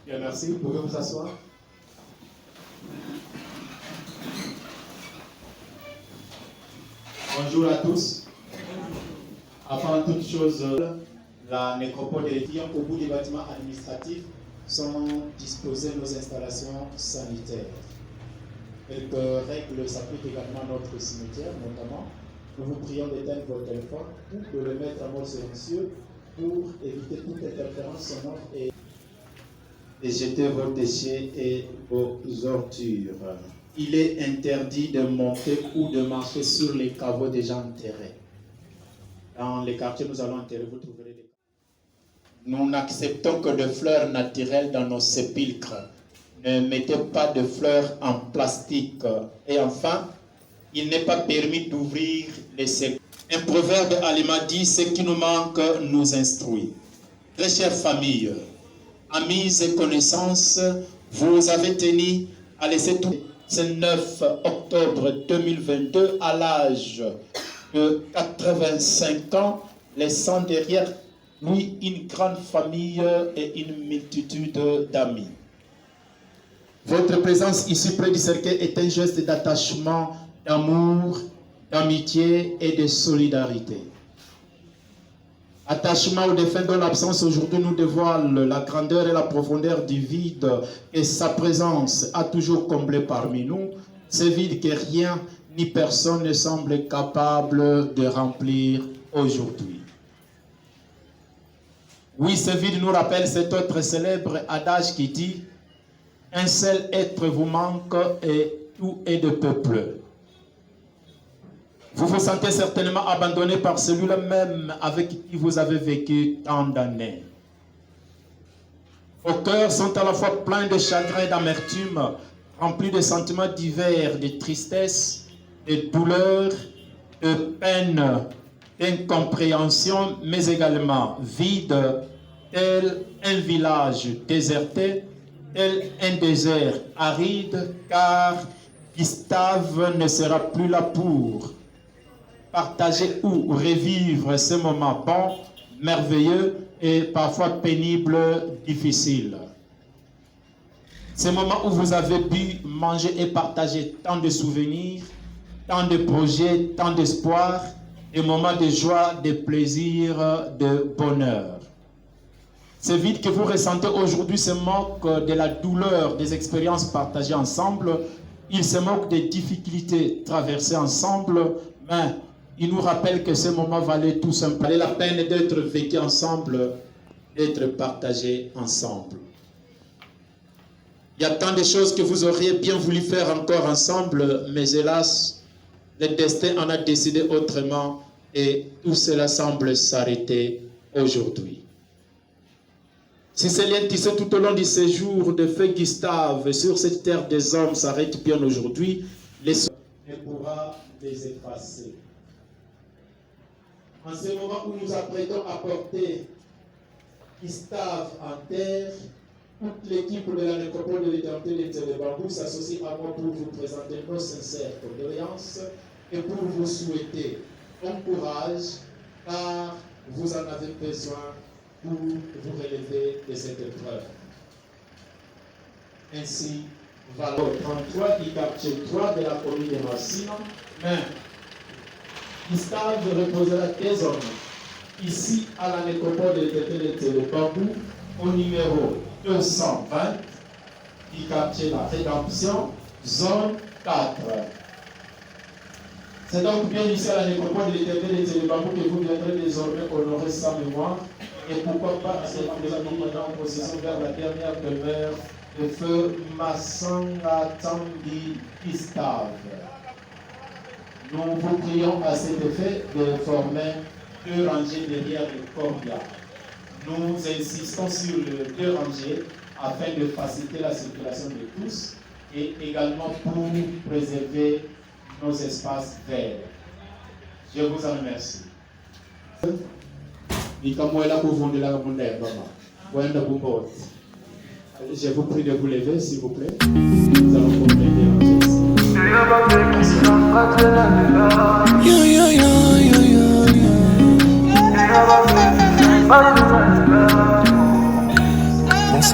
Bien, merci. Vous pouvez vous asseoir. Bonjour à tous. Avant toute chose, la nécropole de l'Étienne, au bout des bâtiments administratifs, sont disposées nos installations sanitaires. Quelques règles s'appliquent également à notre cimetière, notamment. Nous vous prions d'éteindre vos téléphones ou de le mettre en mode silencieux pour éviter toute interférence sonore et jeter vos déchets et vos ordures. Il est interdit de monter ou de marcher sur les caveaux des gens enterrés. Dans les quartiers, nous allons enterrer, vous trouverez des... Nous n'acceptons que de fleurs naturelles dans nos sépulcres. Ne mettez pas de fleurs en plastique. Et enfin, il n'est pas permis d'ouvrir les sépulcres. Un proverbe allemand dit: ce qui nous manque nous instruit. Très chère famille, amis et connaissances, vous avez tenu à laisser tout. Ce 9 octobre 2022, à l'âge de 85 ans, laissant derrière lui une grande famille et une multitude d'amis. Votre présence ici près du cercueil est un geste d'attachement, d'amour, d'amitié et de solidarité. Attachement au défunt dont l'absence aujourd'hui nous dévoile la grandeur et la profondeur du vide et sa présence a toujours comblé parmi nous, ce vide que rien ni personne ne semble capable de remplir aujourd'hui. Oui, ce vide nous rappelle cet autre célèbre adage qui dit: un seul être vous manque et tout est de peuple. Vous vous sentez certainement abandonné par celui-là même avec qui vous avez vécu tant d'années. Vos cœurs sont à la fois pleins de chagrin et d'amertume, remplis de sentiments divers, de tristesse, de douleur, de peine, d'incompréhension, mais également vide, tel un village déserté, tel un désert aride, car Gustave ne sera plus là pour partager ou revivre ces moments bons, merveilleux et parfois pénibles, difficiles. Ces moments où vous avez pu manger et partager tant de souvenirs, tant de projets, tant d'espoir, des moments de joie, de plaisir, de bonheur. Ce vide que vous ressentez aujourd'hui se moque de la douleur des expériences partagées ensemble. Il se moque des difficultés traversées ensemble, mais il nous rappelle que ce moment valait tout simplement la peine d'être vécu ensemble, d'être partagé ensemble. Il y a tant de choses que vous auriez bien voulu faire encore ensemble, mais hélas, le destin en a décidé autrement et tout cela semble s'arrêter aujourd'hui. Si ces liens tissés tout au long du séjour de feu Gustave sur cette terre des hommes s'arrêtent bien aujourd'hui, les ne pourra les effacer. En ce moment où nous apprêtons à porter Gustave en terre, toute l'équipe de la nécropole de l'éternité de Télébambou s'associe à moi pour vous présenter nos sincères condoléances et pour vous souhaiter bon courage, car vous en avez besoin pour vous relever de cette épreuve. Ainsi, Valor 33 du quartier 3 de la commune de Massina, mais Gustave reposera désormais ici à la nécropole de l'éternité de Télébambou au numéro 220 du quartier La Rédemption, zone 4. C'est donc bien ici à la nécropole de l'éternité de Télébambou que vous viendrez désormais honorer sa mémoire et pourquoi pas nous accompagner en procession vers la dernière demeure de feu Massanga Tambi Gustave. Nous vous prions à cet effet de former 2 rangées derrière le corbillard. Nous insistons sur les 2 rangées afin de faciliter la circulation de tous et également pour préserver nos espaces verts. Je vous en remercie. Je vous prie de vous lever, s'il vous plaît. Nous allons compléter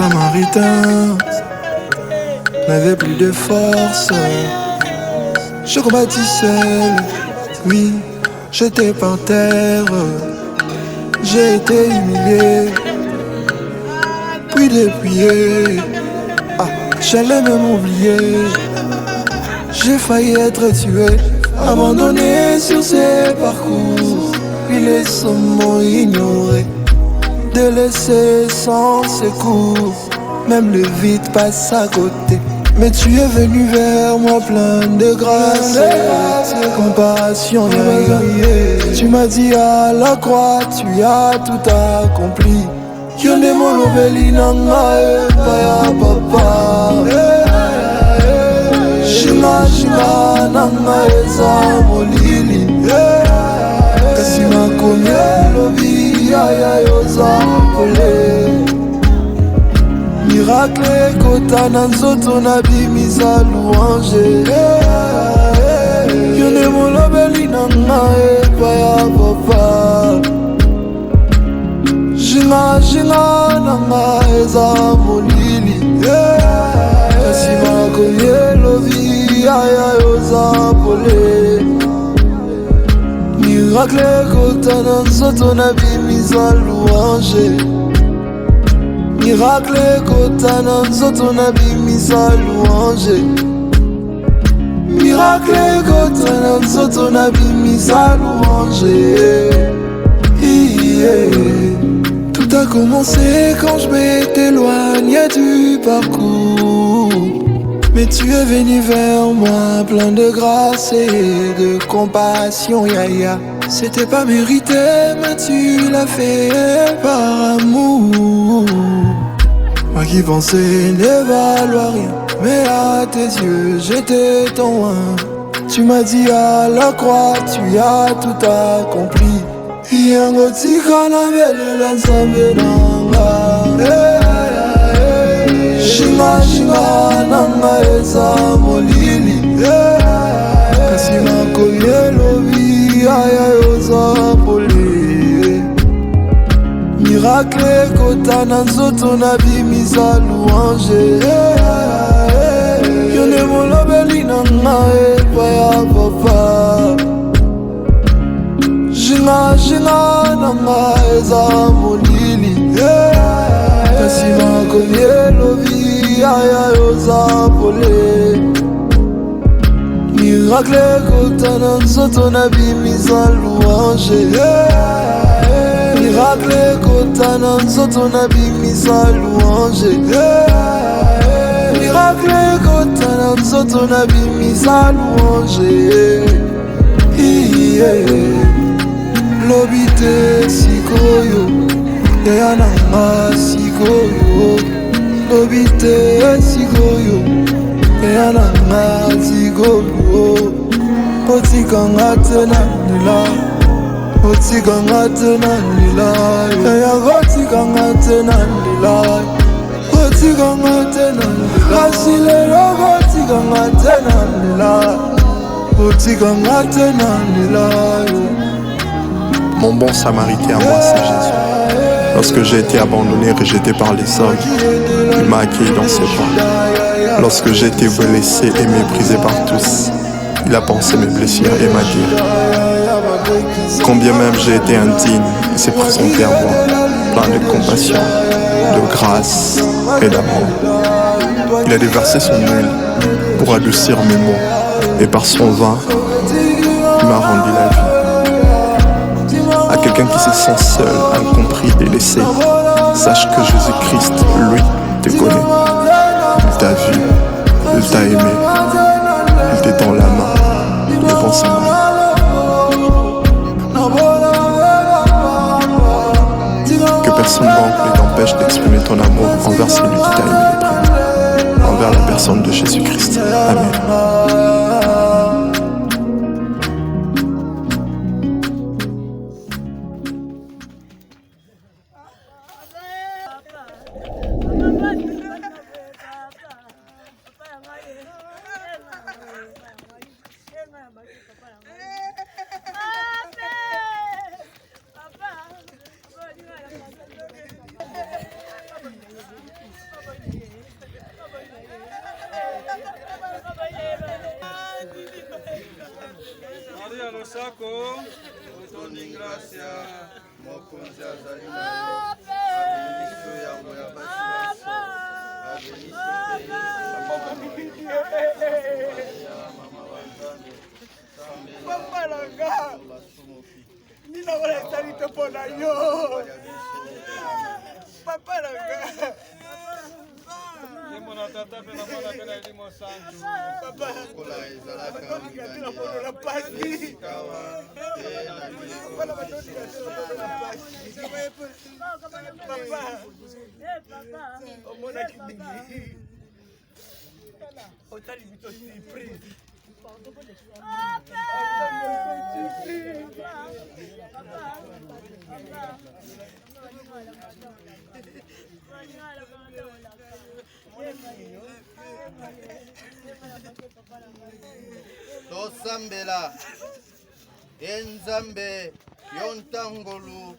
samaritain n'avait plus de force. Je combattis seul, oui, j'étais par terre. J'ai été humilié, puis dépouillé. J'allais même oublier. J'ai failli être tué, abandonné sur ces parcours. Puis les sommes m'ont ignoré, délaissé sans secours. Même le vide passe à côté. Mais tu es venu vers moi plein de grâce, de compassion. Tu m'as dit à la croix, tu as tout accompli. Yonde molobeli nanga paya papa. Shima shima nanga eza molili. Kasi makomye lobi aya yoza pole. Miracle kota na nzoto na bimisa louange. Yonde molobeli nanga paya papa. Jinga nanga eza molili. Kasi makomye lobi aya yoza pole. Miracle kota na nzoto na bimisa louange. Miracle kota na nzoto na bimisa louange. Miracle kota na nzoto na bimisa louange. Tout a commencé quand je m'éloignais du parcours. Mais tu es venu vers moi plein de grâce et de compassion, yaya. C'était pas mérité, mais tu l'as fait par amour. Moi qui pensais ne valoir rien, mais à tes yeux j'étais ton un. Tu m'as dit à la croix, tu as tout accompli. Yango tika na belela nzambe nanga. Shinga shinga nanga eza molili. Kasi makoye lobi aya yoza pole. Miracle kota na nzoto na bimisa louange. Yonde molobeli nanga paya papa. Jinga nanga eza molili. Kasi makomye lobi aya yoza pole. Miracle kota na nzoto na bimisa louange. Miracle kota na nzoto na bimisa louange. Miracle kota na nzoto na bimisa louange. Lobite sikoyo, yaya nanga sikoyo. Lobite sikoyo, yaya nanga sikoyo. Otikanga tena nila, otikanga tena nila. Yaya otikanga tena nila, otikanga tena nila. Asilelo otikanga tena nila, otikanga tena nila. Mon bon samaritain à moi, c'est Jésus. Lorsque j'ai été abandonné, rejeté par les hommes, il m'a accueilli dans ses bras. Lorsque j'ai été blessé et méprisé par tous, il a pensé mes blessures et m'a dit combien même j'ai été indigne, il s'est présenté à moi, plein de compassion, de grâce et d'amour. Il a déversé son huile pour adoucir mes maux, et par son vin, il m'a rendu la vie. À quelqu'un qui se sent seul, incompris, délaissé, sache que Jésus-Christ, lui, te connaît. Il t'a vu, il t'a aimé, il t'étend la main, il pense à moi. Que personne manque ne t'empêche d'exprimer ton amour envers celui qui t'a aimé les premiers, envers la personne de Jésus-Christ. Amen. gracia. Mokonzi azali na yo. Abeniso yango ya basi nyonso. Mama wa Nzambe. Papa nanga. Nina wala sali topo na yo. Papa nanga. Nemo na tata pe na mwana pe na elimo santo. Papa. Kola ezalaka Ngati na pono na pasi. Wala batoni ngati na pono na pasi. Papa. Omona kidingi. Otali bito surprise. tosambela enzambe yontangolu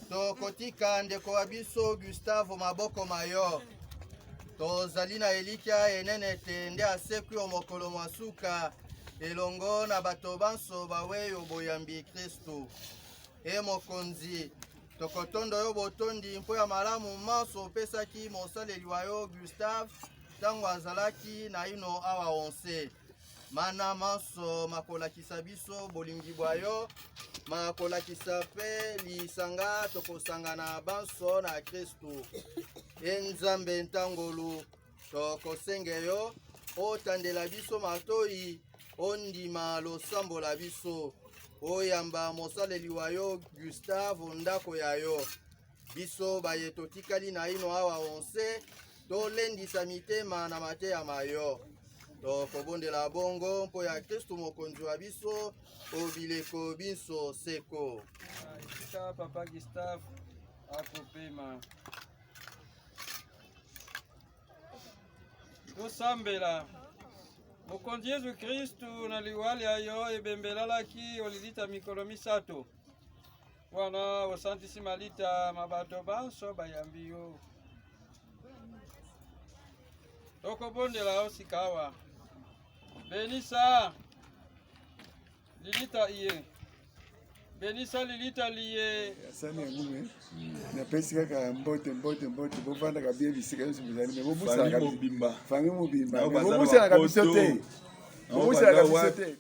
tokotika ndeko wa biso Gustave maboko mayo tozali na elikya enene te nde asekwi omokolo masuka elongo na bato banso baweyo boyambi Kristo e mokonzi tokotondo yo botondi mpo ya malamu manso opesaki mosaleli wa yo Gustave ntango azalaki na ino awa onse mana manso makolakisa biso bolingi bwa yo makolakisa pe lisanga tokosangana banso na Kristo enzambe ntangolu tokosenge yo otandela biso matoi ondima losambo la biso oyamba mosaleli wa yo Gustave ndako ya yo biso baye totikali na ino awa onse tolendisa mitema na mateya mayo tokobondela bongo mpo ya Kristo mokonzi wa biso obileko biso seko Papa Gustave akopema tosambela mokonzi Yesu Kristu na liwali ayo ebembelalaki olilita mikolo misato wana osantisi malita mabato banso bayambi yo tokobondela osikawa benisa lilita iye benisa lilita liye asani ya mume na pesi kaka mbote bovanda kabie bisika yosi muzali me bomusala kabisa fangi mobimba bomusala kabisa te bomusala kabisa te